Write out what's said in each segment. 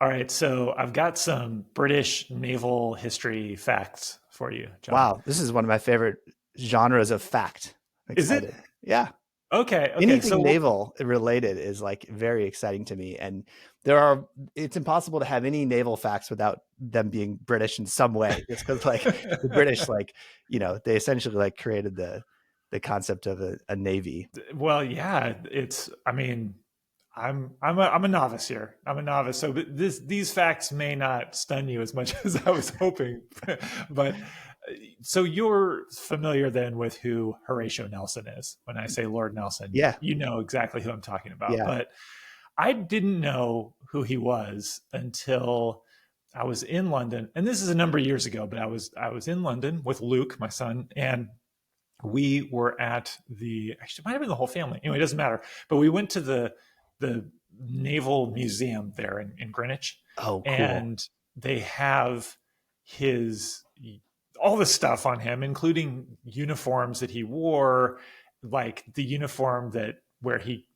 All right, so I've got some British naval history facts for you, John. Wow, this is one of my favorite genres of fact. I'm Is it? excited. Yeah. Okay, okay. Anything So, naval related is like very exciting to me. And there are, it's impossible to have any naval facts without them being British in some way. It's because like the British, like, they essentially like created the concept of a navy. well, yeah, I mean, I'm a novice here. I'm a novice. So these facts may not stun you as much as I was hoping. But so you're familiar then with who Horatio Nelson is. When I say Lord Nelson, Yeah. you know exactly who I'm talking about. Yeah. But I didn't know who he was until I was in London, and this is a number of years ago. But I was in London with Luke, my son, and we were at the actually it might have been the whole family. Anyway, it doesn't matter. But we went to the Naval Museum there in Greenwich, Oh, cool. and they have his all the stuff on him, including uniforms that he wore, like the uniform that where he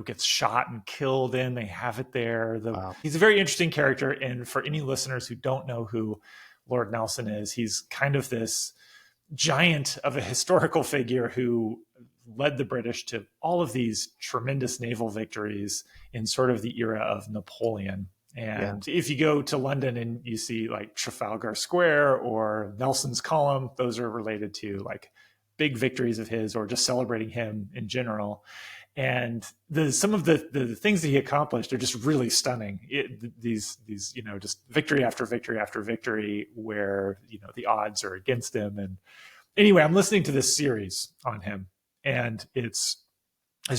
gets shot and killed in. They have it there. Wow. He's a very interesting character, and for any listeners who don't know who Lord Nelson is, he's kind of this giant of a historical figure who led the British to all of these tremendous naval victories in sort of the era of Napoleon. Yeah. And if you go to London and you see like Trafalgar Square or Nelson's Column, those are related to like big victories of his or just celebrating him in general. And some of the things that he accomplished are just really stunning. These just victory after victory after victory, where the odds are against him. And anyway, I'm listening to this series on him, and it's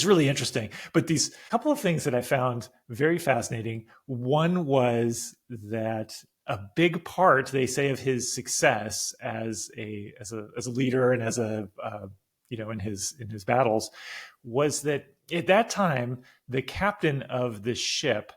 really interesting. But these couple of things that I found very fascinating. One was that a big part, they say, of his success as a leader and as a in his battles was that at that time the captain of the ship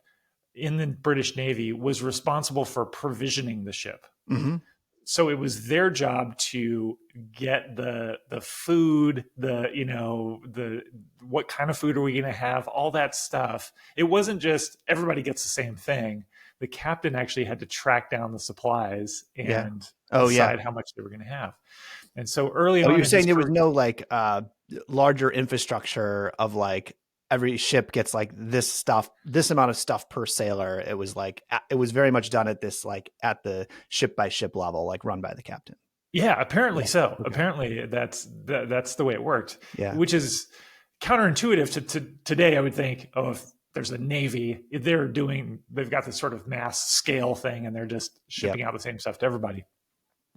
in the British Navy was responsible for provisioning the ship. Hmm. So it was their job to get the food, the what kind of food are we going to have, all that stuff. It wasn't just everybody gets the same thing. The captain actually had to track down the supplies Yeah. and Oh, yeah. decide how much they were going to have. And so early Oh, on you're in his saying there was career, no like larger infrastructure of like every ship gets like this stuff, this amount of stuff per sailor. It was like it was very much done at this like at the ship by ship level, like run by the captain. yeah, apparently Yeah. so. Okay. Apparently that's the way it worked, Yeah. which is counterintuitive to today. I would think, oh, if there's a navy, they've got this sort of mass scale thing, and they're just Yep. shipping out the same stuff to everybody.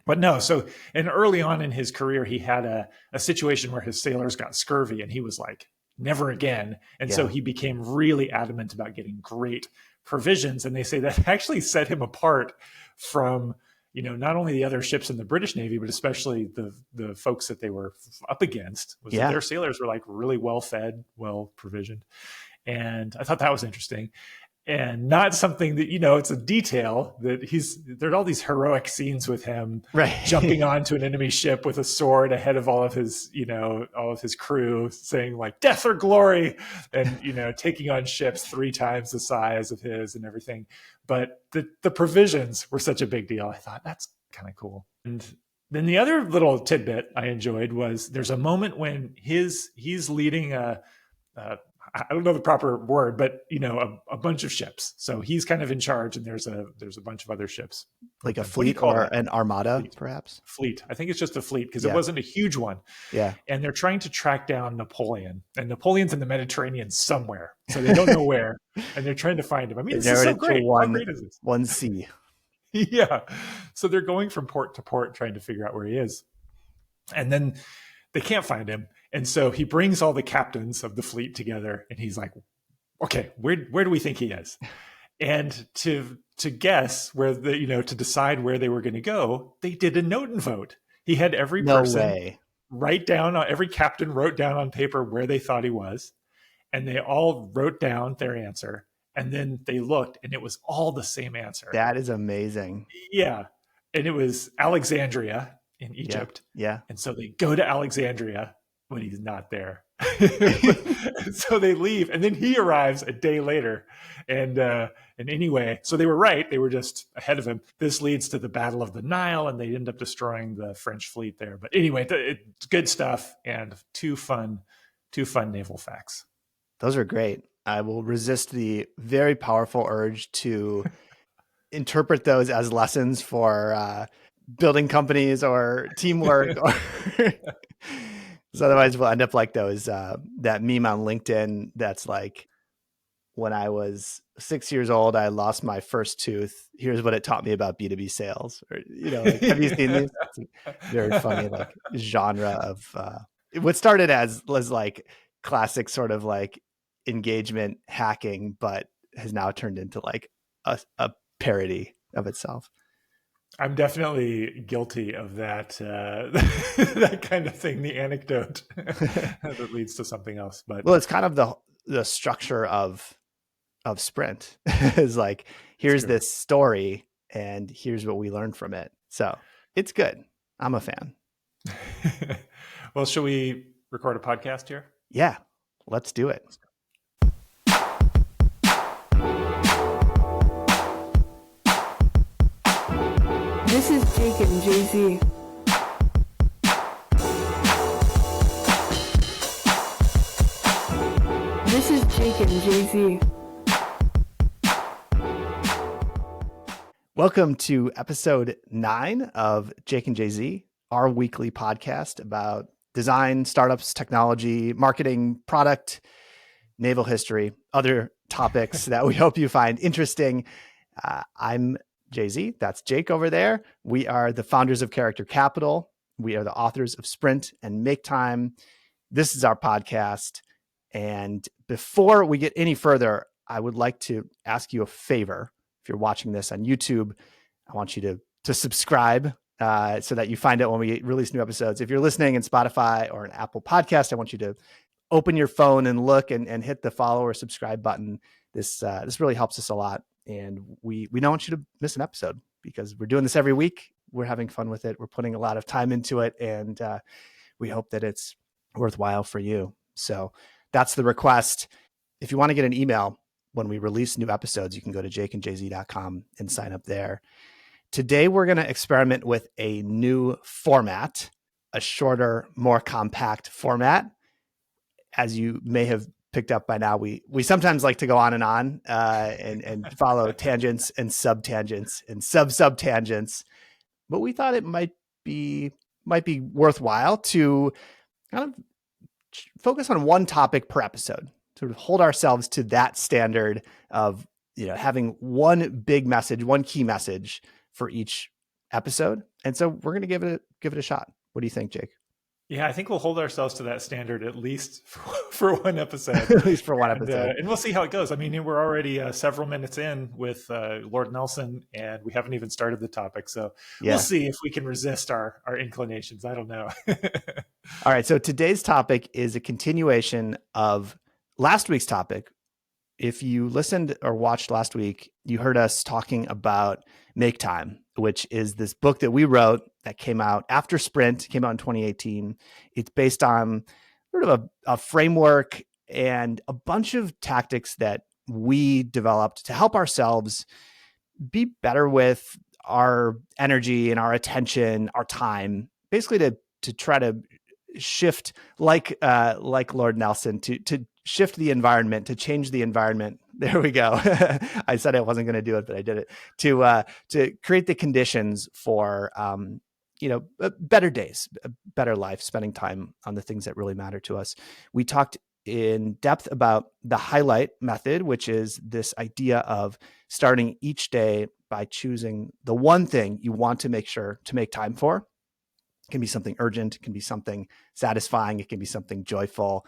But no, so and early on in his career, he had a situation where his sailors got scurvy, and he was like, never again. And so Yeah. he became really adamant about getting great provisions. And they say that actually set him apart from not only the other ships in the British Navy, but especially the folks that they were up against, was that Yeah. their sailors were like really well fed, well provisioned. And I thought that was interesting, and not something that it's a detail that there's all these heroic scenes with him Right. jumping onto an enemy ship with a sword ahead of all of his crew, saying like death or glory, and taking on ships 3 times the size of his and everything. But the provisions were such a big deal. I thought that's kind of cool. And then the other little tidbit I enjoyed was there's a moment when he's leading a I don't know the proper word, but a bunch of ships. So he's kind of in charge, and there's a bunch of other ships Like with a him. What do you fleet call or that? an armada, Fleet. perhaps. Fleet. I think it's just a fleet because it Yeah. wasn't a huge one. Yeah. And they're trying to track down Napoleon, and Napoleon's in the Mediterranean somewhere, so they don't know where, and they're trying to find him. I mean, They this is narrowed so it to great. How great is this? one C. Yeah. So they're going from port to port trying to figure out where he is, and then they can't find him. And so he brings all the captains of the fleet together, and he's like, okay, where do we think he is? And to guess where to decide where they were going to go, they did a note and vote. He had every No person way. every captain wrote down on paper where they thought he was, and they all wrote down their answer. And then they looked, and it was all the same answer. That is amazing. Yeah. And it was Alexandria in Yeah. Egypt. Yeah. And so they go to Alexandria when he's not there. So they leave, and then he arrives a day later. And anyway, so they were right. They were just ahead of him. This leads to the Battle of the Nile, and they end up destroying the French fleet there. But anyway, it's good stuff and two fun naval facts. Those are great. I will resist the very powerful urge to interpret those as lessons for building companies or teamwork. So otherwise we'll end up like those, that meme on LinkedIn that's like, when I was 6 years old, I lost my first tooth. Here's what it taught me about B2B sales. Or, like, have you seen these? It's a very funny like genre of what started as was like classic sort of like engagement hacking, but has now turned into like a parody of itself. I'm definitely guilty of that that kind of thing, the anecdote that leads to something else. But well, it's kind of the structure of Sprint is like, here's this story and here's what we learned from it. So it's good. I'm a fan. Well, should we record a podcast here? Yeah, let's do it. This is Jake and Jay-Z. This is Jake and Jay-Z. Welcome to episode 9 of Jake and Jay-Z, our weekly podcast about design, startups, technology, marketing, product, naval history, other topics that we hope you find interesting. I'm Jay-Z. That's Jake over there. We are the founders of Character Capital. We are the authors of Sprint and Make Time. This is our podcast. And before we get any further, I would like to ask you a favor. If you're watching this on YouTube, I want you to subscribe so that you find out when we release new episodes. If you're listening in Spotify or an Apple podcast, I want you to open your phone and look and hit the follow or subscribe button. This really helps us a lot. And we don't want you to miss an episode because we're doing this every week. We're having fun with it. We're putting a lot of time into it. And we hope that it's worthwhile for you. So that's the request. If you want to get an email when we release new episodes, you can go to jakeandjz.com and sign up there. Today, we're going to experiment with a new format, a shorter, more compact format. As you may have picked up by now, we sometimes like to go on and follow tangents and subtangents and sub-tangents. But we thought it might be worthwhile to kind of focus on one topic per episode. Sort of hold ourselves to that standard of, having one big message, one key message for each episode. And so we're going to give it a shot. What do you think, Jake? Yeah, I think we'll hold ourselves to that standard at least for one episode. At least for one episode. And we'll see how it goes. I mean, we're already several minutes in with Lord Nelson, and we haven't even started the topic. So We'll see if we can resist our inclinations. I don't know. All right. So today's topic is a continuation of last week's topic. If you listened or watched last week, you heard us talking about Make Time, which is this book that we wrote that came out after Sprint, came out in 2018. It's based on sort of a framework and a bunch of tactics that we developed to help ourselves be better with our energy and our attention, our time, basically to try to shift like Lord Nelson to shift the environment, to change the environment. There we go. I said I wasn't going to do it, but I did it to create the conditions for, better days, a better life, spending time on the things that really matter to us. We talked in depth about the highlight method, which is this idea of starting each day by choosing the one thing you want to make sure to make time for. It can be something urgent. It can be something satisfying. It can be something joyful.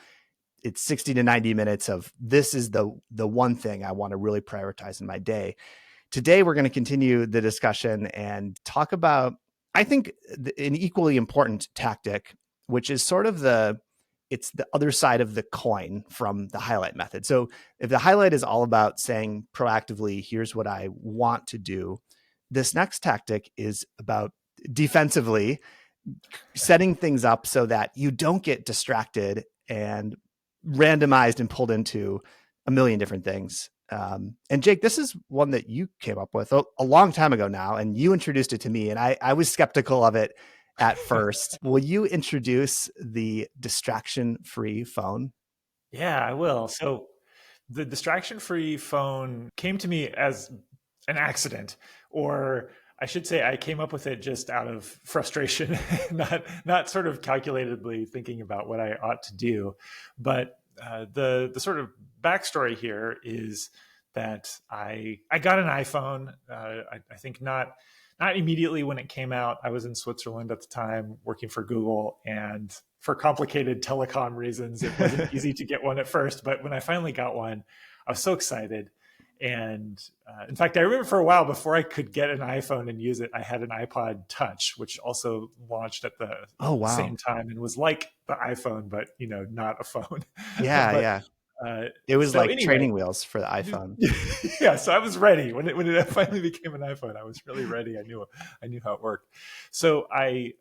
It's 60 to 90 minutes of this is the one thing I want to really prioritize in my day. Today, we're going to continue the discussion and talk about, I think, an equally important tactic, which is sort of it's the other side of the coin from the highlight method. So if the highlight is all about saying proactively, here's what I want to do, this next tactic is about defensively setting things up so that you don't get distracted and randomized and pulled into a million different things. And Jake, this is one that you came up with a long time ago now, and you introduced it to me, and I was skeptical of it at first. Will you introduce the distraction-free phone? Yeah, I will. So the distraction-free phone came to me as an accident, or I should say I came up with it just out of frustration, not sort of calculatedly thinking about what I ought to do. But the sort of backstory here is that I got an iPhone. I think not immediately when it came out. I was in Switzerland at the time working for Google, and for complicated telecom reasons, it wasn't easy to get one at first. But when I finally got one, I was so excited. And in fact, I remember for a while before I could get an iPhone and use it, I had an iPod Touch, which also launched at the same time and was like the iPhone, but not a phone. Yeah, but, yeah. It was so like anyway, training wheels for the iPhone. Yeah, so I was ready when it finally became an iPhone. I was really ready. I knew how it worked. So I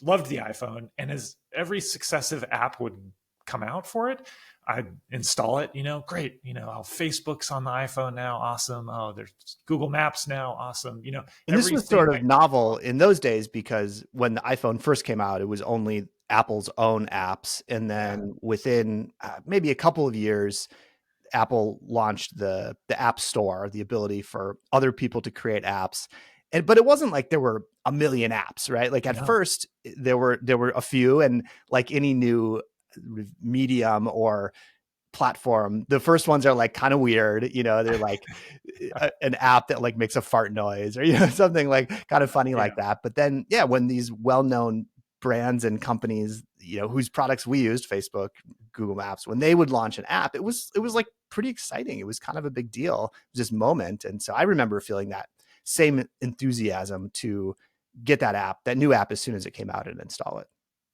loved the iPhone, and as every successive app would come out for it, I'd install it. Great. Oh, Facebook's on the iPhone now, awesome. Oh, there's Google Maps now, awesome. And this was sort of novel in those days because when the iPhone first came out, it was only Apple's own apps, and then within maybe a couple of years, Apple launched the App Store, the ability for other people to create apps. But it wasn't like there were a million apps, right? Like at first there were a few, and like any new medium or platform, the first ones are like kind of weird, they're like an app that like makes a fart noise or something like kind of funny like that. But then when these well-known brands and companies, whose products we used, Facebook, Google Maps, when they would launch an app, it was like pretty exciting. It was kind of a big deal, this moment. And so I remember feeling that same enthusiasm to get that new app as soon as it came out and install it.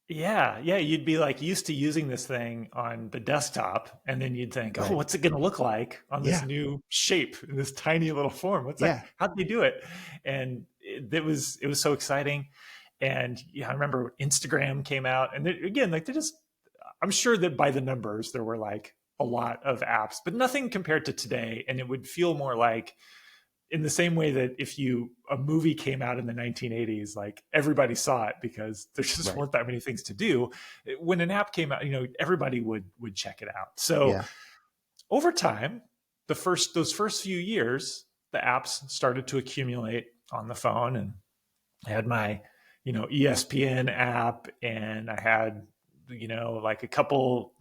Yeah. You'd be like used to using this thing on the desktop, and then you'd think, oh, what's it going to look like on this new shape in this tiny little form? What's that? How'd they do it? And it was so exciting. And I remember Instagram came out, and I'm sure that by the numbers, there were like a lot of apps, but nothing compared to today. And it would feel more like, in the same way that if a movie came out in the 1980s, like everybody saw it because there just weren't that many things to do. When an app came out, everybody would check it out. So over time, those first few years, the apps started to accumulate on the phone, and I had my, ESPN app, and I had, like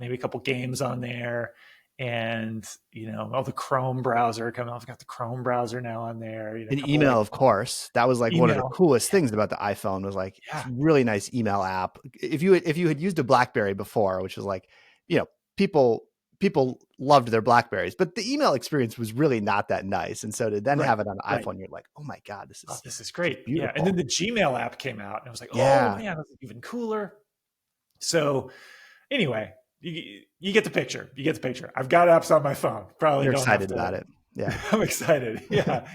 maybe a couple games on there. And, the Chrome browser coming off. I've got the Chrome browser now on there. And email, of course. That was like one of the coolest things about the iPhone was like really nice email app. If you had used a BlackBerry before, which was like, people loved their BlackBerries, but the email experience was really not that nice. And so to then have it on the iPhone, you're like, oh my God, this is great. Beautiful. Yeah. And then the Gmail app came out, and I was like, oh man, this is even cooler. So anyway, you get the picture. I've got apps on my phone. Probably You're don't excited have to, about it. Yeah. I'm excited. Yeah.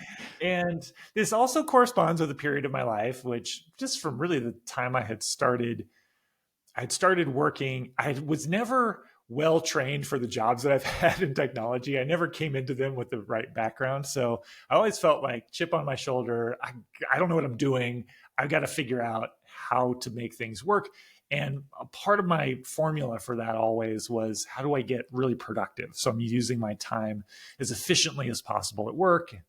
And this also corresponds with a period of my life, which just from really the time I had started working, I was never well trained for the jobs that I've had in technology. I never came into them with the right background. So I always felt like chip on my shoulder. I don't know what I'm doing. I've got to figure out how to make things work. And a part of my formula for that always was, how do I get really productive? So I'm using my time as efficiently as possible at work. And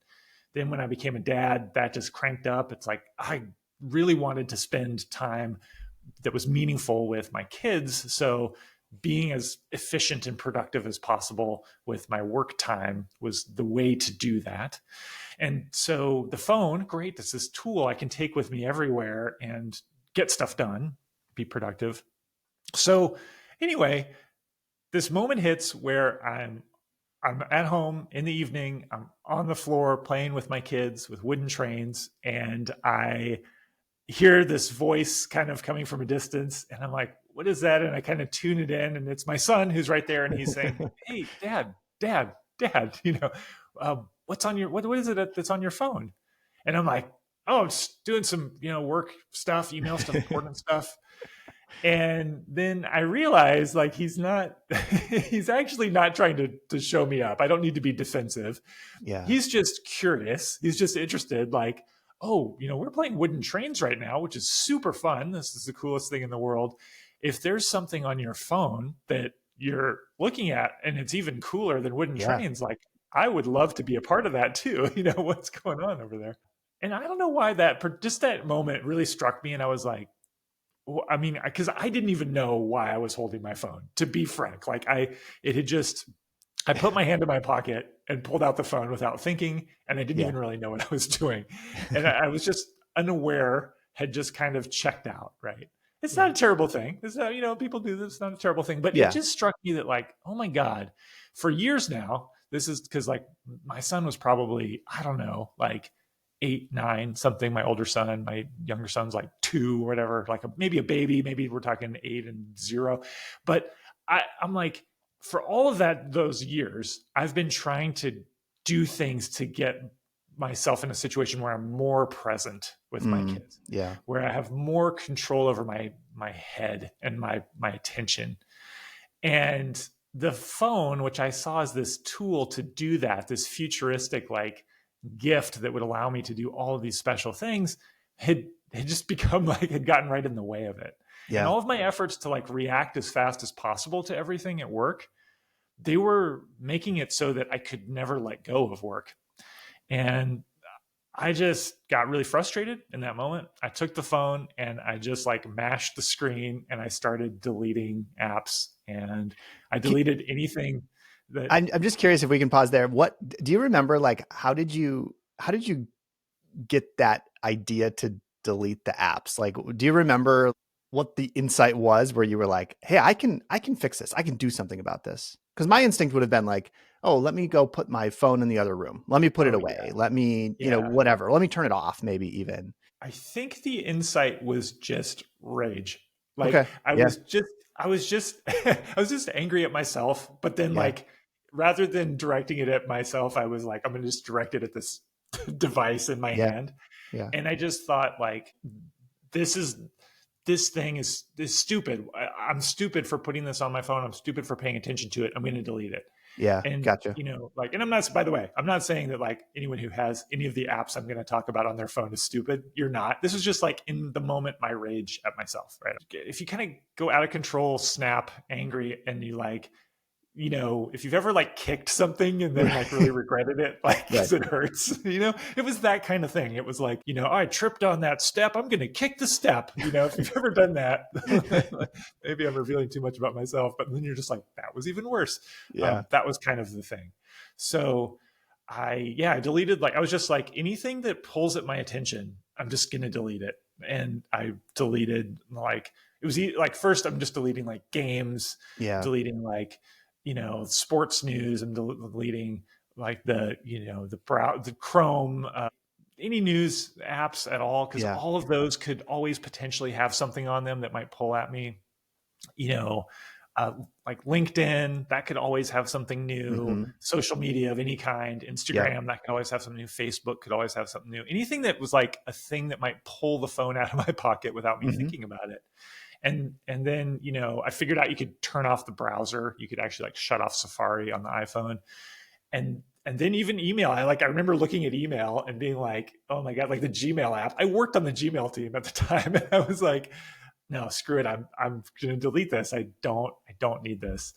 then when I became a dad, that just cranked up. It's like, I really wanted to spend time that was meaningful with my kids. So being as efficient and productive as possible with my work time was the way to do that. And so the phone, great, that's this tool I can take with me everywhere and get stuff done, be productive. So anyway, this moment hits where I'm at home in the evening. I'm on the floor playing with my kids with wooden trains, and I hear this voice kind of coming from a distance, and I'm like, what is that? And I kind of tune it in, and it's my son who's right there, and he's saying, hey, dad, what's on your, what is it that's on your phone? And I'm like, oh, I'm just doing some, work stuff, email stuff, important stuff. And then I realized like he's not, he's actually not trying to show me up. I don't need to be defensive. Yeah. He's just curious. He's just interested. Like, oh, we're playing wooden trains right now, which is super fun. This is the coolest thing in the world. If there's something on your phone that you're looking at and it's even cooler than wooden Yeah. trains, like I would love to be a part of that too. What's going on over there? And I don't know why just that moment really struck me. And I was like, I mean, because I didn't even know why I was holding my phone, to be frank. Like it had just, I put my hand in my pocket and pulled out the phone without thinking, and I didn't Yeah. even really know what I was doing. And I was just unaware, had just kind of checked out, right? It's not a terrible thing. It's not, people do this, it's not a terrible thing. But Yeah. it just struck me that like, oh my God, for years now, this is because like my son was probably, I don't know, like 8, 9, something. My older son, my younger son's like 2 or whatever, like maybe a baby, maybe we're talking 8 and 0. But I'm like, for all of those years, I've been trying to do things to get myself in a situation where I'm more present with my kids, Yeah. where I have more control over my head and my attention. And the phone, which I saw as this tool to do that, this futuristic like gift that would allow me to do all of these special things, had just become like, had gotten right in the way of it. Yeah. And all of my efforts to like react as fast as possible to everything at work, they were making it so that I could never let go of work. And I just got really frustrated in that moment. I took the phone and I just like mashed the screen and I started deleting apps, and I deleted anything that I'm just curious if we can pause there. What do you remember? Like, how did you get that idea to delete the apps? Like, do you remember what the insight was where you were like, hey, I can fix this. I can do something about this. Because my instinct would have been like, oh, let me go put my phone in the other room. Let me put it away. Yeah. Let me, whatever. Let me turn it off, maybe even. I think the insight was just rage. Like okay. I was just I was just angry at myself, but then like rather than directing it at myself, I was like, I'm going to just direct it at this device in my hand. Yeah. And I just thought like, this thing is stupid. I'm stupid for putting this on my phone. I'm stupid for paying attention to it. I'm going to delete it. Yeah. And, gotcha. like, and I'm not, by the way, I'm not saying that like anyone who has any of the apps I'm going to talk about on their phone is stupid. You're not. This is just like in the moment, my rage at myself, right? If you kind of go out of control, snap, angry, and you like, if you've ever like kicked something and then like really regretted it, like because it hurts, it was that kind of thing. It was like, oh, I tripped on that step. I'm going to kick the step. If you've ever done that, maybe I'm revealing too much about myself, but then you're just like, that was even worse. Yeah. That was kind of the thing. So I deleted, like, I was just like, anything that pulls at my attention, I'm just going to delete it. And I deleted like, it was like, first I'm just deleting like games, deleting like, sports news, and deleting like the Chrome, any news apps at all, because all of those could always potentially have something on them that might pull at me. Like LinkedIn, that could always have something new. Social media of any kind, Instagram, that could always have something new. Facebook could always have something new. Anything that was like a thing that might pull the phone out of my pocket without me thinking about it. And then, I figured out you could turn off the browser. You could actually like shut off Safari on the iPhone. And then even email. I remember looking at email and being like, oh my God, like the Gmail app. I worked on the Gmail team at the time. And I was like, no, screw it. I'm going to delete this. I don't need this.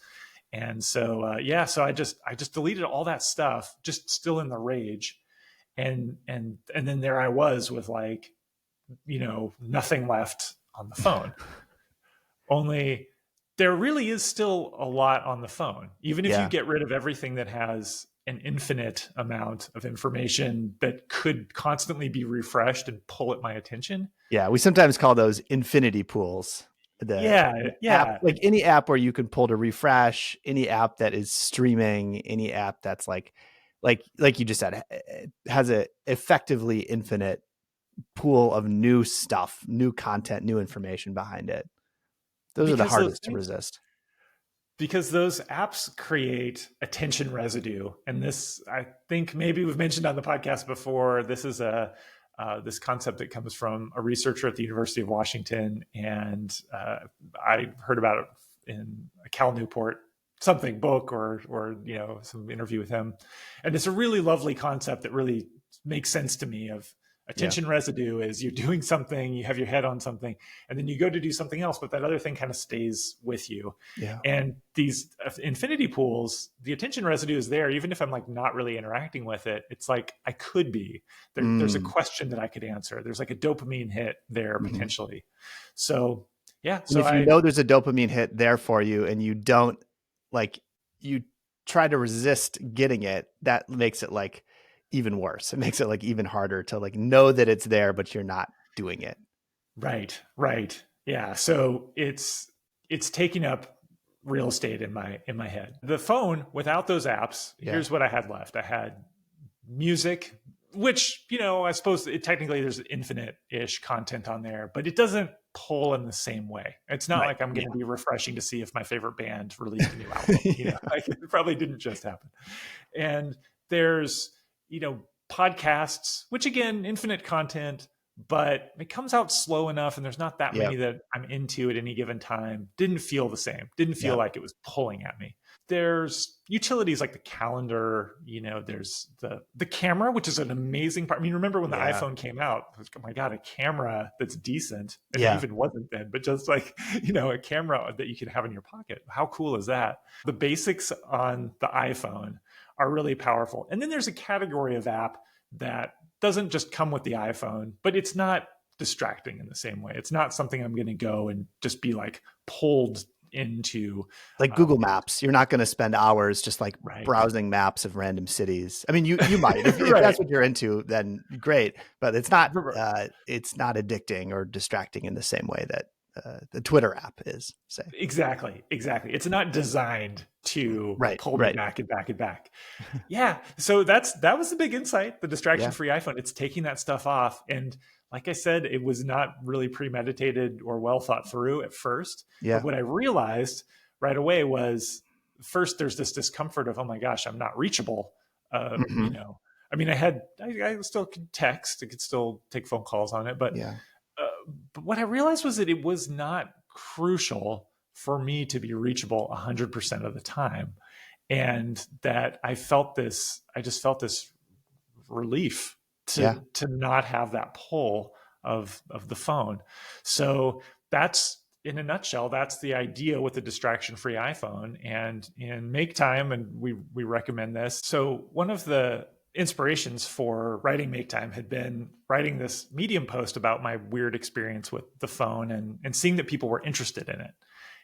And so, so I just deleted all that stuff, just still in the rage. And then there I was with like, nothing left on the phone. Only there really is still a lot on the phone, even if you get rid of everything that has an infinite amount of information that could constantly be refreshed and pull at my attention. Yeah, we sometimes call those infinity pools. The app, like any app where you can pull to refresh, any app that is streaming, any app that's like you just said, has a effectively infinite pool of new stuff, new content, new information behind it. Those are the hardest to resist. Because those apps create attention residue. And this, I think maybe we've mentioned on the podcast before, this is this concept that comes from a researcher at the University of Washington. And I heard about it in a Cal Newport something book or some interview with him. And it's a really lovely concept that really makes sense to me of attention residue is you're doing something, you have your head on something, and then you go to do something else, but that other thing kind of stays with you. Yeah. And these infinity pools, the attention residue is there, even if I'm like not really interacting with it. It's like I could be. There's a question that I could answer. There's like a dopamine hit there potentially. So yeah. So if you know there's a dopamine hit there for you, and you don't you try to resist getting it, that makes it like even worse. It makes it like even harder to like know that it's there, but you're not doing it. Right. Yeah. So it's taking up real estate in my head. The phone without those apps, here's what I had left. I had music, which, I suppose technically there's infinite-ish content on there, but it doesn't pull in the same way. It's not like I'm going to be refreshing to see if my favorite band released a new album. Like it probably didn't just happen. And there's, podcasts, which again, infinite content, but it comes out slow enough and there's not that many that I'm into at any given time. Didn't feel the same. Didn't feel like it was pulling at me. There's utilities like the calendar, there's the camera, which is an amazing part. I mean, remember when the iPhone came out, it was, oh my God, a camera that's decent. And it even wasn't then, but just like, a camera that you can have in your pocket. How cool is that? The basics on the iPhone are really powerful. And then there's a category of app that doesn't just come with the iPhone, but it's not distracting in the same way. It's not something I'm going to go and just be like pulled into. Like Google Maps. You're not going to spend hours just like browsing maps of random cities. I mean, you might, if that's what you're into, then great, but it's not addicting or distracting in the same way that the Twitter app is, say. Exactly. It's not designed to pull me back and back and back. Yeah. So that was the big insight, the distraction-free iPhone. It's taking that stuff off. And like I said, it was not really premeditated or well thought through at first. Yeah. But what I realized right away was, first, there's this discomfort of, oh my gosh, I'm not reachable. I mean, I still could text, I could still take phone calls on it, but but what I realized was that it was not crucial for me to be reachable 100% of the time. And that I just felt this relief to not have that pull of the phone. So that's, in a nutshell, that's the idea with the distraction-free iPhone. And in Make Time, and we recommend this. So one of the inspirations for writing Make Time had been writing this Medium post about my weird experience with the phone and seeing that people were interested in it.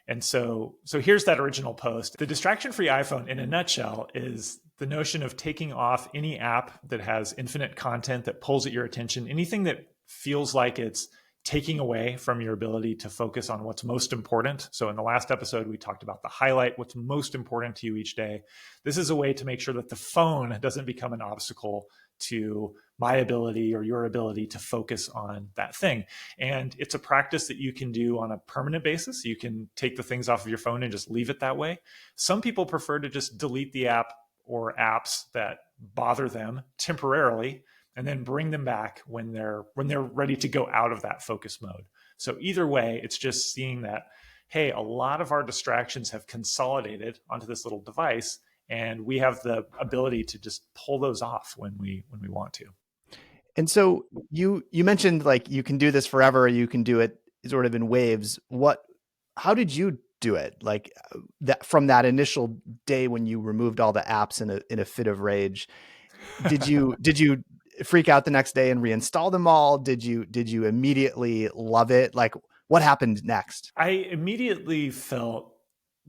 And so here's that original post. The distraction-free iPhone, in a nutshell, is the notion of taking off any app that has infinite content that pulls at your attention, anything that feels like it's taking away from your ability to focus on what's most important. So in the last episode, we talked about the highlight, what's most important to you each day. This is a way to make sure that the phone doesn't become an obstacle to my ability or your ability to focus on that thing. And it's a practice that you can do on a permanent basis. You can take the things off of your phone and just leave it that way. Some people prefer to just delete the app or apps that bother them temporarily, and then bring them back when they're ready to go out of that focus mode. So either way, it's just seeing that, hey, a lot of our distractions have consolidated onto this little device, and we have the ability to just pull those off when we want to. And so you mentioned like you can do this forever, or you can do it sort of in waves. How did you do it? Like that from that initial day when you removed all the apps in a fit of rage, did you freak out the next day and reinstall them all? Did you immediately love it? Like what happened next? I immediately felt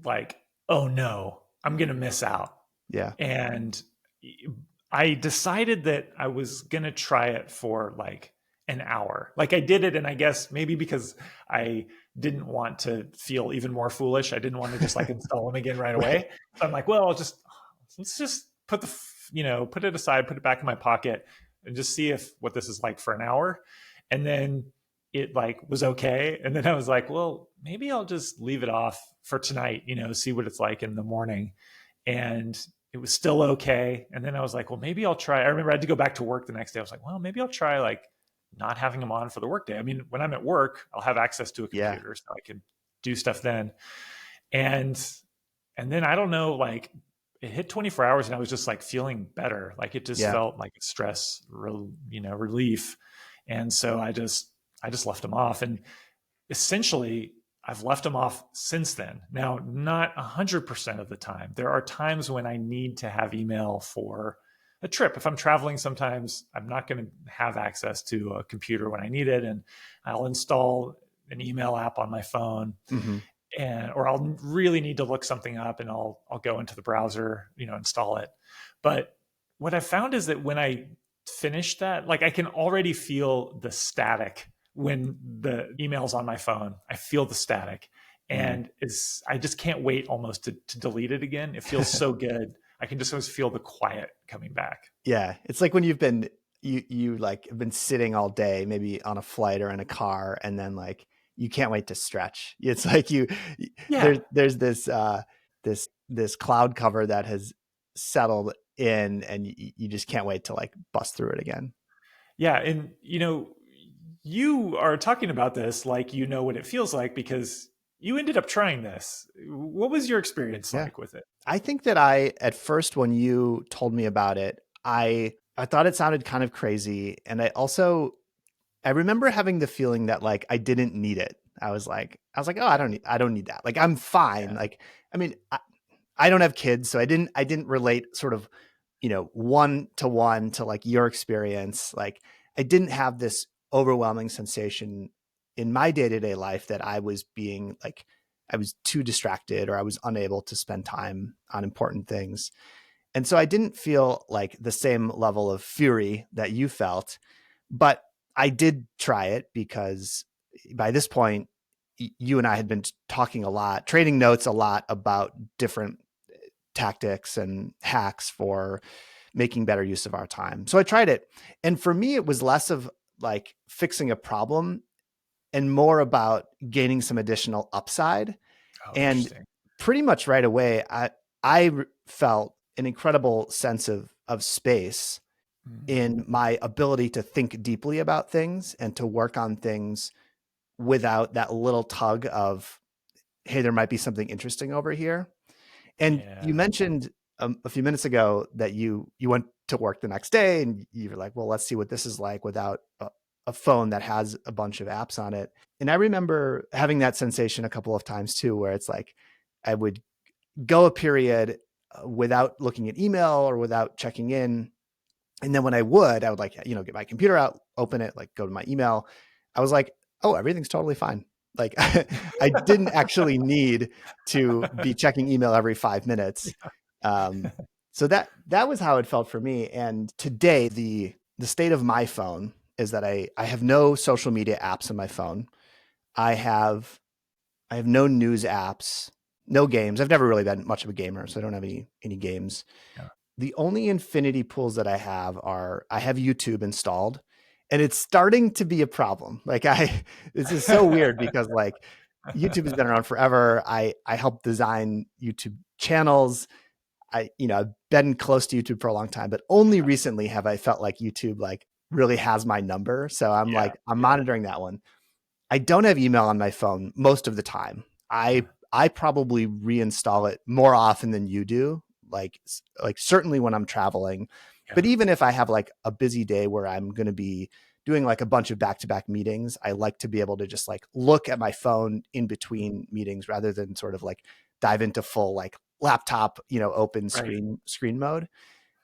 like, oh no, I'm going to miss out. Yeah. And I decided that I was going to try it for like an hour. Like I did it. And I guess maybe because I didn't want to feel even more foolish, I didn't want to just like install them again right away. So I'm like, well, let's just put it aside, put it back in my pocket, and just see what this is like for an hour. And then it like was okay. And then I was like, well, maybe I'll just leave it off for tonight, see what it's like in the morning. And it was still okay. And then I was like, well, maybe I'll try. I remember I had to go back to work the next day. I was like, well, maybe I'll try like not having them on for the workday. I mean, when I'm at work, I'll have access to a Yeah. computer, so I can do stuff then. And then I don't know, like it hit 24 hours and I was just like feeling better. Like it just felt like a stress, relief. And so I just left them off. And essentially I've left them off since then. Now, not 100% of the time. There are times when I need to have email for a trip. If I'm traveling, sometimes I'm not going to have access to a computer when I need it. And I'll install an email app on my phone. Mm-hmm. Or I'll really need to look something up and I'll go into the browser, install it. But what I found is that when I finish that, like I can already feel the static when the email's on my phone. I feel the static, and I just can't wait almost to delete it again. It feels so good. I can just always feel the quiet coming back. Yeah. It's like when you've been, you like have been sitting all day, maybe on a flight or in a car, and then like, you can't wait to stretch. It's like there's this cloud cover that has settled in, and you just can't wait to like bust through it again. Yeah. And, you are talking about this like what it feels like because you ended up trying this. What was your experience like with it? I think that at first, when you told me about it, I thought it sounded kind of crazy. And I remember having the feeling that like I didn't need it. I was like, oh, I don't need that. Like, I'm fine. Yeah. Like, I mean, I don't have kids, so I didn't relate sort of, 1-to-1 to like your experience. Like, I didn't have this overwhelming sensation in my day-to-day life that I was too distracted, or I was unable to spend time on important things. And so I didn't feel like the same level of fury that you felt, but I did try it because by this point, you and I had been talking a lot, trading notes a lot about different tactics and hacks for making better use of our time. So I tried it. And for me, it was less of like fixing a problem and more about gaining some additional upside. And pretty much right away, I felt an incredible sense of space in my ability to think deeply about things and to work on things without that little tug of, hey, there might be something interesting over here. And you mentioned a few minutes ago that you went to work the next day and you were like, well, let's see what this is like without a phone that has a bunch of apps on it. And I remember having that sensation a couple of times too, where it's like I would go a period without looking at email or without checking in. And then when I would like, get my computer out, open it, like go to my email. I was like, oh, everything's totally fine. Like I didn't actually need to be checking email every 5 minutes. So that was how it felt for me. And today, the state of my phone is that I have no social media apps on my phone. I have no news apps, no games. I've never really been much of a gamer, so I don't have any games. Yeah. The only infinity pools that I have I have YouTube installed, and it's starting to be a problem. Like this is so weird because like YouTube has been around forever. I helped design YouTube channels. I've been close to YouTube for a long time, but only recently have I felt like YouTube like really has my number. So I'm monitoring that one. I don't have email on my phone most of the time. I probably reinstall it more often than you do. Like certainly when I'm traveling, but even if I have like a busy day where I'm going to be doing like a bunch of back-to-back meetings, I like to be able to just like look at my phone in between meetings rather than sort of like dive into full like laptop, open screen mode.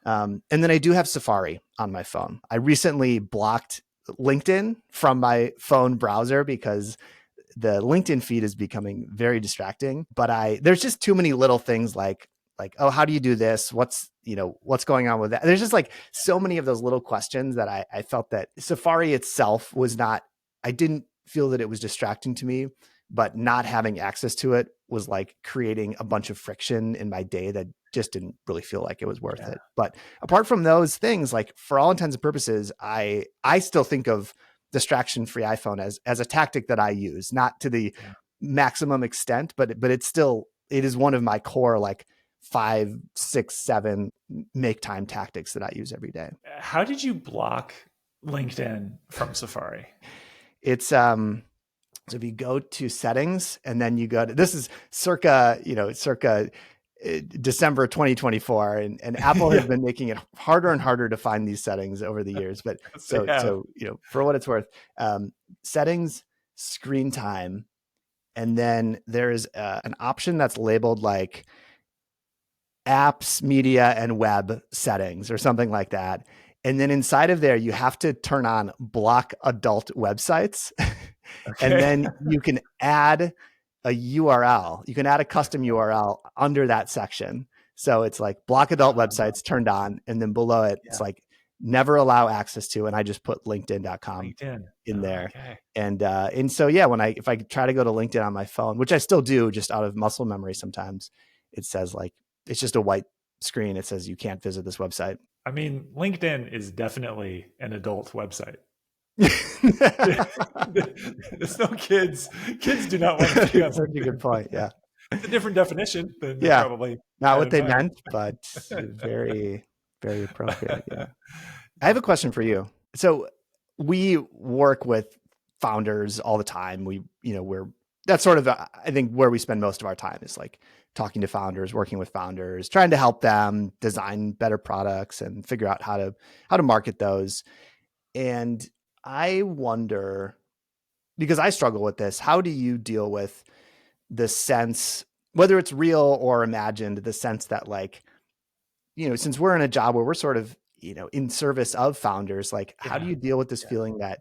And then I do have Safari on my phone. I recently blocked LinkedIn from my phone browser because the LinkedIn feed is becoming very distracting, but there's just too many little things like, oh, how do you do this? What's going on with that? There's just like so many of those little questions that I felt that Safari itself I didn't feel that it was distracting to me, but not having access to it was like creating a bunch of friction in my day that just didn't really feel like it was worth it. But apart from those things, like for all intents and purposes, I still think of distraction-free iPhone as a tactic that I use, not to the maximum extent, but it is one of my core like 5, 6, 7 make time tactics that I use every day. How did you block LinkedIn from Safari? It's so if you go to settings and then you go to, this is circa December 2024, and Apple has been making it harder and harder to find these settings over the years. But so for what it's worth, settings, screen time, and then there is an option that's labeled like apps, media, and web settings or something like that. And then inside of there, you have to turn on block adult websites. Okay. And then you can add a URL. You can add a custom URL under that section. So it's like block adult websites turned on. And then below it, it's like never allow access to. And I just put linkedin.com in there. Okay. And so, yeah, if I try to go to LinkedIn on my phone, which I still do just out of muscle memory sometimes, it says like, it's just a white screen. It says you can't visit this website. I mean, LinkedIn is definitely an adult website. There's no kids. Kids do not want to be on. That's a good point. Yeah. It's a different definition than probably. Not what they meant, but very, very appropriate. Yeah. I have a question for you. So we work with founders all the time. That's sort of, I think, where we spend most of our time is like talking to founders, working with founders, trying to help them design better products and figure out how to market those. And I wonder, because I struggle with this, how do you deal with the sense, whether it's real or imagined, the sense that like, since we're in a job where we're sort of, in service of founders, like how do you deal with this feeling that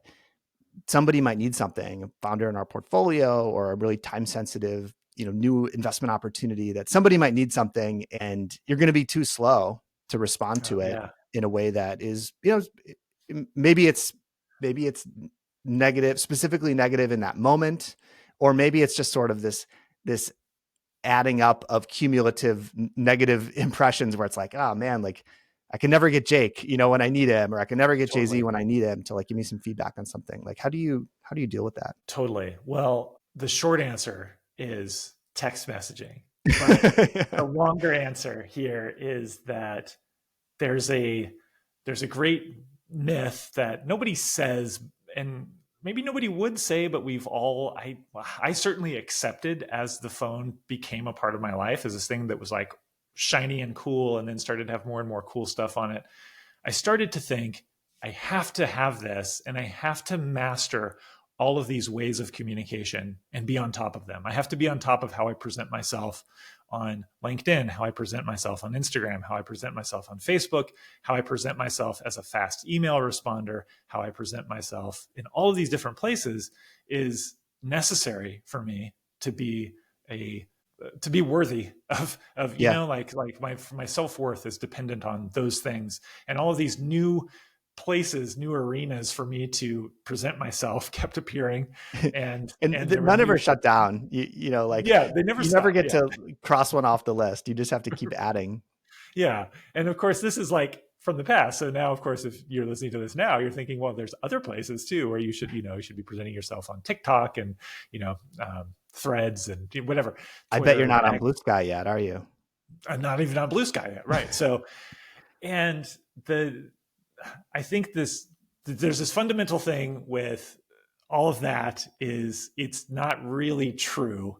somebody might need something, a founder in our portfolio or a really time sensitive, new investment opportunity, that somebody might need something and you're going to be too slow to respond to it in a way that is, maybe it's negative, specifically negative in that moment, or maybe it's just sort of this adding up of cumulative negative impressions where it's like, oh man, like I can never get Jake, when I need him, or I can never get Jay-Z when I need him to like give me some feedback on something. Like, how do you deal with that? Totally. Well, the short answer is text messaging. But the longer answer here is that there's a great myth that nobody says, and maybe nobody would say, but I certainly accepted as the phone became a part of my life as this thing that was like shiny and cool, and then started to have more and more cool stuff on it. I started to think, I have to have this, and I have to master all of these ways of communication and be on top of them. I have to be on top of how I present myself on LinkedIn, how I present myself on Instagram, how I present myself on Facebook, how I present myself as a fast email responder, how I present myself in all of these different places is necessary for me to be worthy of my self-worth is dependent on those things, and all of these new places, new arenas for me to present myself kept appearing, and none of them shut down. They never get to cross one off the list. You just have to keep adding. Yeah, and of course this is like from the past. So now, of course, if you're listening to this now, you're thinking, well, there's other places too where you should be presenting yourself on TikTok and Threads and whatever. Twitter, I bet you're not on Blue Sky yet, are you? I'm not even on Blue Sky yet, right? So, and I think there's this fundamental thing with all of that is it's not really true.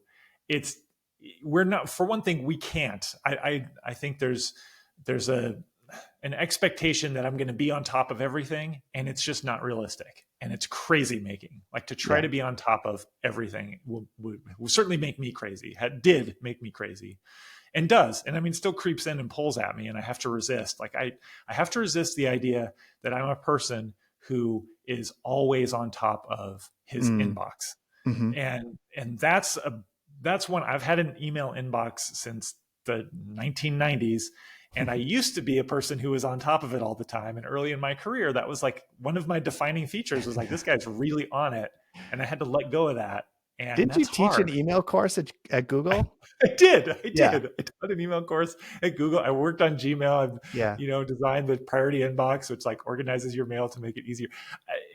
We're not, for one thing, we can't. I think there's an expectation that I'm going to be on top of everything, and it's just not realistic. And it's crazy making. Like to try to be on top of everything will certainly make me crazy. Did make me crazy. And does. And I mean, still creeps in and pulls at me, and I have to resist. Like I have to resist the idea that I'm a person who is always on top of his inbox. Mm-hmm. And that's one. I've had an email inbox since the 1990s. And I used to be a person who was on top of it all the time. And early in my career, that was like one of my defining features was like, this guy's really on it. And I had to let go of that And Didn't you that's teach an hard. email course at Google? I did. I Yeah. did. I taught an email course at Google. I worked on Gmail. I've, Yeah. designed the priority inbox, which like organizes your mail to make it easier.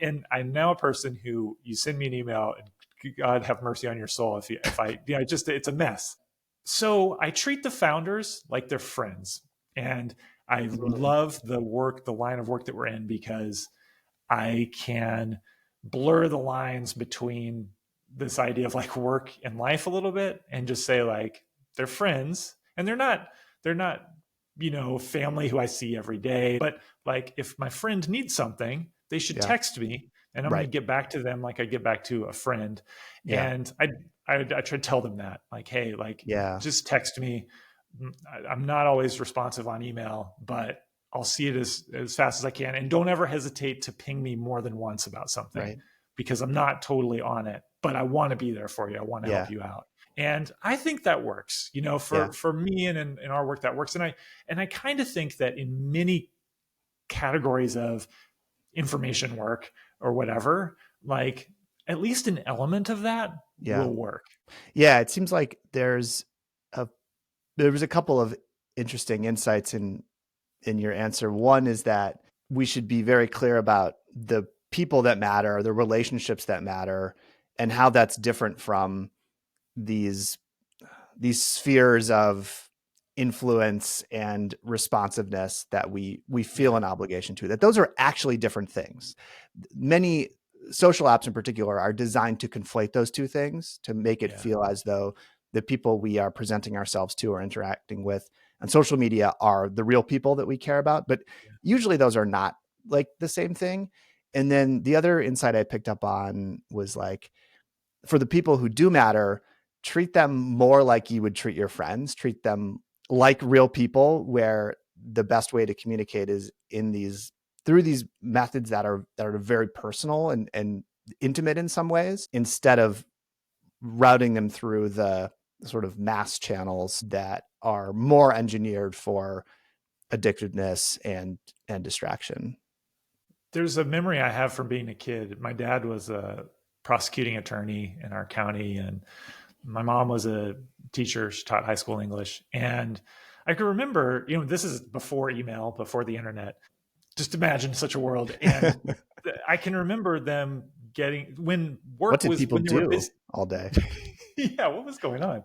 And I'm now a person who you send me an email and God have mercy on your soul if I just it's a mess. So I treat the founders like they're friends. And I love the line of work that we're in, because I can blur the lines between this idea of like work and life a little bit and just say like they're friends, and they're not family who I see every day, but like if my friend needs something, they should text me and I'm going to get back to them like I get back to a friend. And I try to tell them that like, hey, like just text me. I'm not always responsive on email, but I'll see it as fast as I can. And don't ever hesitate to ping me more than once about something, because I'm not totally on it, but I want to be there for you. I want to help you out. And I think that works, for me and in our work that works. And I kind of think that in many categories of information work or whatever, like at least an element of that will work. Yeah. It seems like there was a couple of interesting insights in your answer. One is that we should be very clear about the people that matter, the relationships that matter, and how that's different from these spheres of influence and responsiveness that we feel an obligation to, that those are actually different things. Many social apps in particular are designed to conflate those two things to make it feel as though the people we are presenting ourselves to or interacting with on social media are the real people that we care about. But usually those are not like the same thing. And then the other insight I picked up on was like, for the people who do matter, treat them more like you would treat your friends, treat them like real people, where the best way to communicate is through these methods that are very personal and intimate in some ways, instead of routing them through the sort of mass channels that are more engineered for addictiveness and distraction. There's a memory I have from being a kid. My dad was a prosecuting attorney in our county, and my mom was a teacher. She taught high school English. And I can remember, this is before email, before the internet. Just imagine such a world. And I can remember them when work what did was, people when they do were busy all day? Yeah, what was going on?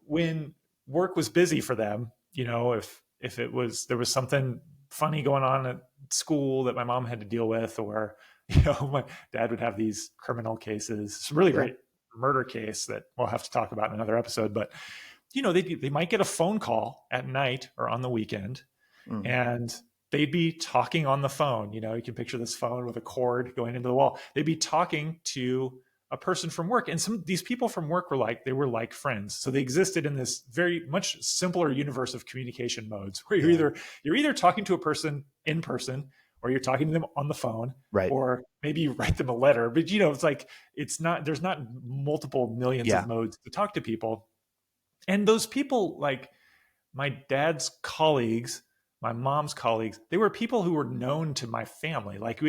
When work was busy for them, if there was something funny going on at school that my mom had to deal with, or my dad would have these criminal cases. It's a really great murder case that we'll have to talk about in another episode. But they might get a phone call at night or on the weekend, and they'd be talking on the phone. You can picture this phone with a cord going into the wall. They'd be talking to a person from work, and these people from work were like friends. So they existed in this very much simpler universe of communication modes, where you're either talking to a person in person, or you're talking to them on the phone, or maybe you write them a letter. But it's like there's not multiple millions of modes to talk to people. And those people, like my dad's colleagues, my mom's colleagues, they were people who were known to my family. Like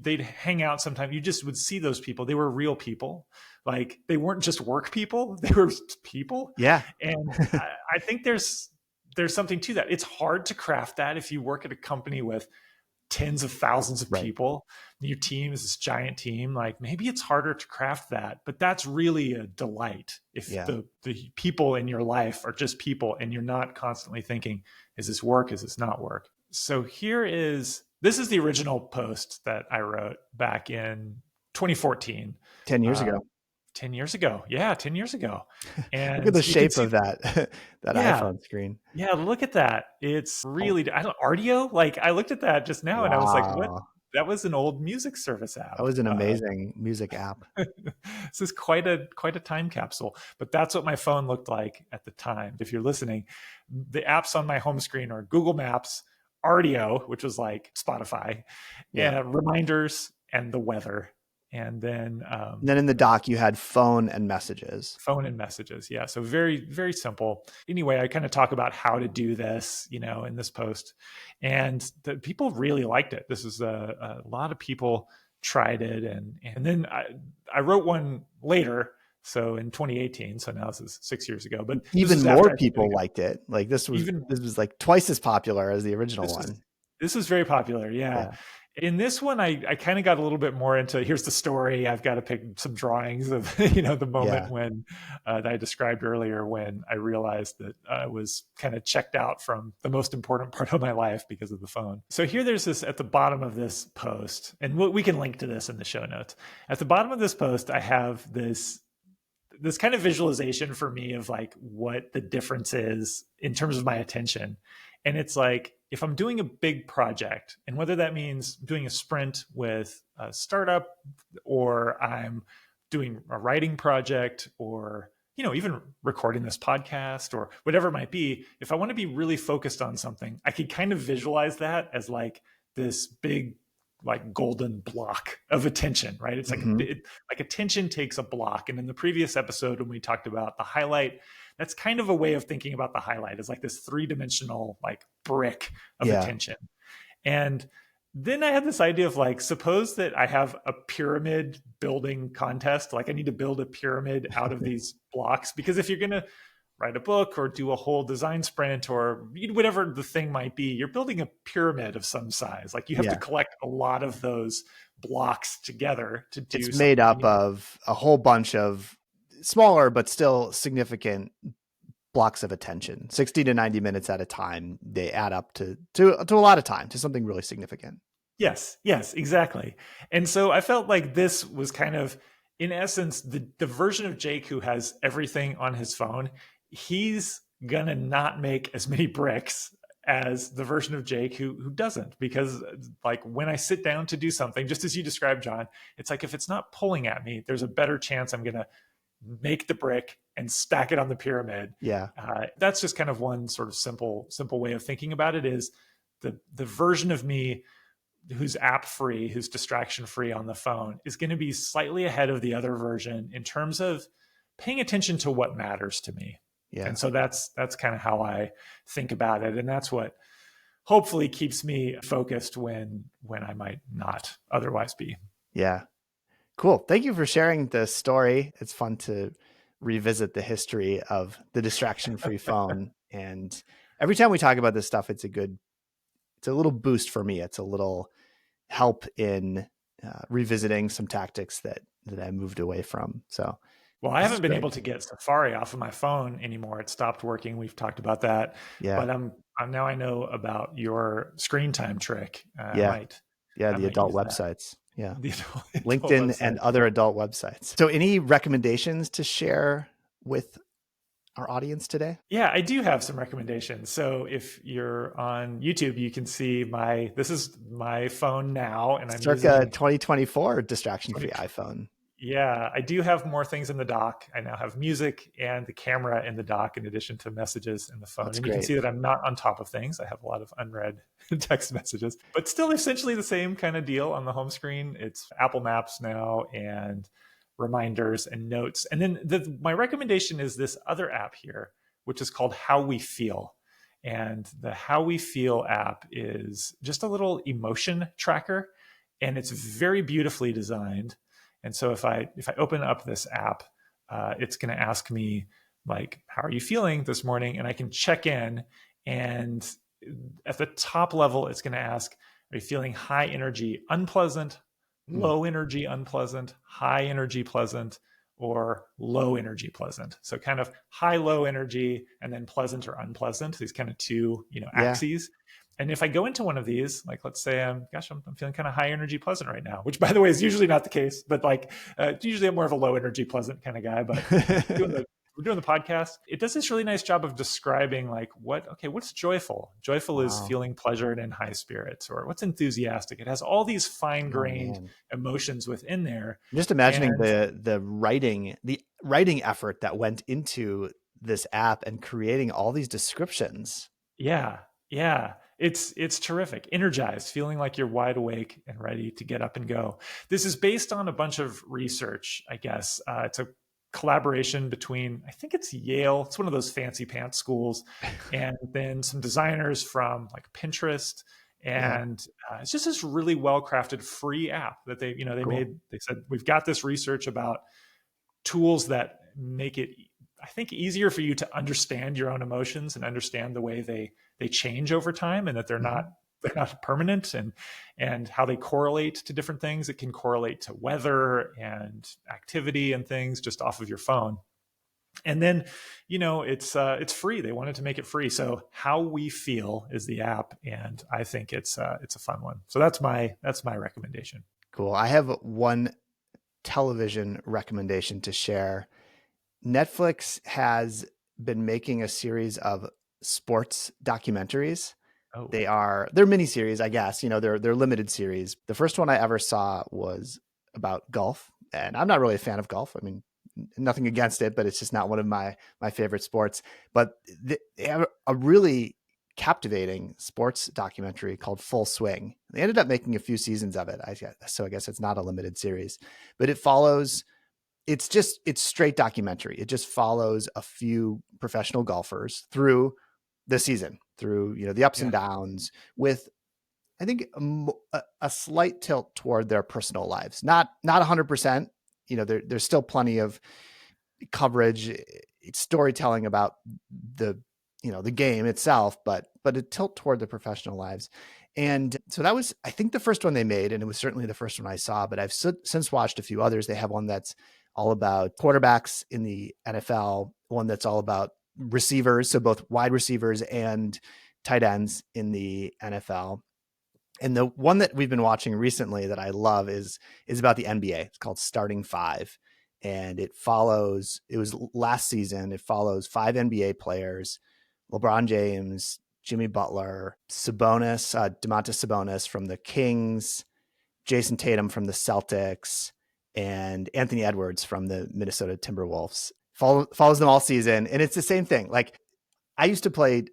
they'd hang out sometimes. You just would see those people. They were real people. Like they weren't just work people. They were people. Yeah. And I think there's something to that. It's hard to craft that if you work at a company with tens of thousands of people. Your team is this giant team. Like maybe it's harder to craft that, but that's really a delight if the people in your life are just people, and you're not constantly thinking, is this work? Is this not work? So this is the original post that I wrote back in 2014. 10 years ago. 10 years ago. Yeah, 10 years ago. And look at the shape of that iPhone screen. Yeah, look at that. It's really, Ardio? Like I looked at that just now and I was like, what? That was an old music service app. That was an amazing music app. This is quite a time capsule, but that's what my phone looked like at the time. If you're listening, the apps on my home screen are Google Maps, Ardio, which was like Spotify, reminders, and the weather. And then in the doc, you had phone and messages. Yeah. So very, very simple. Anyway, I kind of talk about how to do this, in this post, and the people really liked it. This is a lot of people tried it. And then I wrote one later. So in 2018, so now this is 6 years ago, but even more people liked it. Like this was like twice as popular as the original one. This was very popular. Yeah. In this one, I kind of got a little bit more into, here's the story. I've got to pick some drawings of, the moment when that I described earlier, when I realized that I was kind of checked out from the most important part of my life because of the phone. So here there's this at the bottom of this post, and we can link to this in the show notes. At the bottom of this post, I have this kind of visualization for me of like what the difference is in terms of my attention. And it's like, if I'm doing a big project, and whether that means doing a sprint with a startup, or I'm doing a writing project, or, even recording this podcast or whatever it might be, if I want to be really focused on something, I could kind of visualize that as like this big, like golden block of attention, right? It's like, like attention takes a block. And in the previous episode, when we talked about the highlight, that's kind of a way of thinking about the highlight as like this 3-dimensional like brick of attention. And then I had this idea of like, suppose that I have a pyramid building contest. Like I need to build a pyramid out of these blocks, because if you're going to write a book or do a whole design sprint or whatever the thing might be, you're building a pyramid of some size. Like you have to collect a lot of those blocks together to do. It's made up of a whole bunch of smaller but still significant blocks of attention. 60 to 90 minutes at a time, they add up to a lot of time, to something really significant. Yes, exactly. And so I felt like this was kind of, in essence, the version of Jake who has everything on his phone. He's gonna not make as many bricks as the version of Jake who doesn't, because like when I sit down to do something, just as you described, John, it's like, if it's not pulling at me, there's a better chance I'm gonna make the brick and stack it on the pyramid. That's just kind of one sort of simple way of thinking about it, is the version of me who's app free, who's distraction free on the phone, is going to be slightly ahead of the other version in terms of paying attention to what matters to me. And so that's kind of how I think about it. And that's what hopefully keeps me focused when I might not otherwise be. Yeah. Cool. Thank you for sharing the story. It's fun to revisit the history of the distraction-free phone. And every time we talk about this stuff, it's a little boost for me. It's a little help in revisiting some tactics that I moved away from. So, well, I haven't been able to get Safari off of my phone anymore. It stopped working. We've talked about that. But I'm now I know about your screen time trick. The adult websites. The adult LinkedIn websites. And other adult websites. So any recommendations to share with our audience today? Yeah, I do have some recommendations. So if you're on YouTube, you can see this is my phone now, and I'm circa using 2024 distraction-free iPhone. Yeah, I do have more things in the dock. I now have music and the camera in the dock, in addition to messages in the phone. You can see that I'm not on top of things. I have a lot of unread text messages, but still essentially the same kind of deal on the home screen. It's Apple Maps now, and reminders and notes. And then my recommendation is this other app here, which is called How We Feel. And the How We Feel app is just a little emotion tracker, and it's very beautifully designed. And so if I open up this app, it's going to ask me like, how are you feeling this morning? And I can check in, and at the top level, it's going to ask, are you feeling high energy, unpleasant, low energy, unpleasant, high energy, pleasant, or low energy, pleasant? So kind of high, low energy, and then pleasant or unpleasant, these kind of two, axes. And if I go into one of these, like let's say I'm feeling kind of high energy, pleasant right now, which by the way is usually not the case, but like usually I'm more of a low energy, pleasant kind of guy. But we're doing the podcast. It does this really nice job of describing like what's joyful. Joyful is feeling pleasure and in high spirits, or what's enthusiastic. It has all these fine-grained emotions within there. I'm just imagining the writing effort that went into this app and creating all these descriptions. Yeah. It's terrific. Energized, feeling like you're wide awake and ready to get up and go. This is based on a bunch of research, I guess. It's a collaboration between, I think it's Yale. It's one of those fancy pants schools. And then some designers from like Pinterest And it's just this really well-crafted free app that they made. They said, we've got this research about tools that make it, I think, easier for you to understand your own emotions and understand the way they change over time, and that they're not permanent, and how they correlate to different things. It can correlate to weather and activity and things just off of your phone. And then, it's free. They wanted to make it free. So How We Feel is the app, and I think it's a fun one. So that's my recommendation. Cool. I have one television recommendation to share. Netflix has been making a series of sports documentaries. Oh. They're miniseries, I guess. They're limited series. The first one I ever saw was about golf, and I'm not really a fan of golf. I mean, nothing against it, but it's just not one of my favorite sports. But they have a really captivating sports documentary called Full Swing. They ended up making a few seasons of it. So I guess it's not a limited series, but it's straight documentary. It just follows a few professional golfers through the season, through, the ups and downs, with, I think, a slight tilt toward their personal lives. Not 100%. There's still plenty of coverage, storytelling about the game itself, but a tilt toward the professional lives. And so that was, I think, the first one they made, and it was certainly the first one I saw, but I've since watched a few others. They have one that's all about quarterbacks in the NFL, one that's all about receivers, so both wide receivers and tight ends in the NFL. And the one that we've been watching recently that I love is about the NBA. It's called Starting Five. And it was last season. It follows 5 NBA players: LeBron James, Jimmy Butler, Domantas Sabonis from the Kings, Jason Tatum from the Celtics, and Anthony Edwards from the Minnesota Timberwolves. Follows them all season. And it's the same thing. Like, I used to play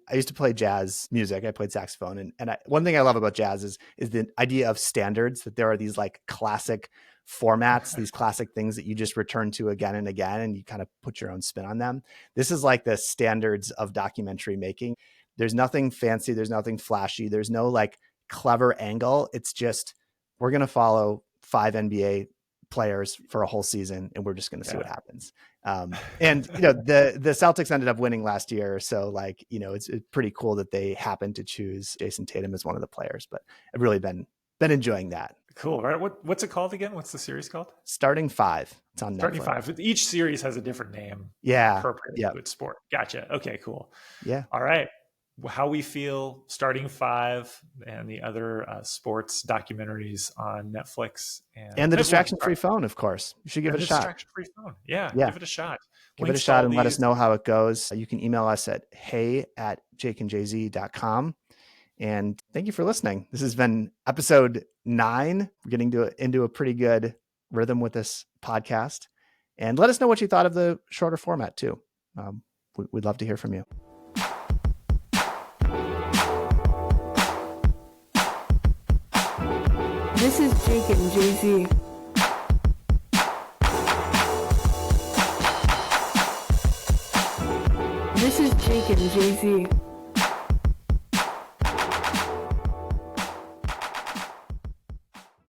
jazz music. I played saxophone. And one thing I love about jazz is the idea of standards, that there are these like classic formats, these classic things that you just return to again and again, and you kind of put your own spin on them. This is like the standards of documentary making. There's nothing fancy. There's nothing flashy. There's no like clever angle. It's just, we're going to follow 5 NBA players for a whole season, and we're just going to see what happens. And the Celtics ended up winning last year, so like, it's pretty cool that they happened to choose Jason Tatum as one of the players. But I've really been enjoying that. Cool. Right. What's it called again? What's the series called? Starting Five. It's on Netflix. Starting Five. Each series has a different name. Yeah. Appropriate to its sport. Gotcha. Okay. Cool. Yeah. All right. How We Feel, Starting Five, and the other sports documentaries on Netflix. And the Distraction-Free Phone, of course. You should give it a shot. Distraction-Free Phone. Yeah. Give it a shot. Give it a shot and let us know how it goes. You can email us at hey@jakeandjz.com. And thank you for listening. This has been episode 9. We're getting into a pretty good rhythm with this podcast. And let us know what you thought of the shorter format too. We'd love to hear from you. This is Jake and Jay-Z. This is Jake and Jay-Z.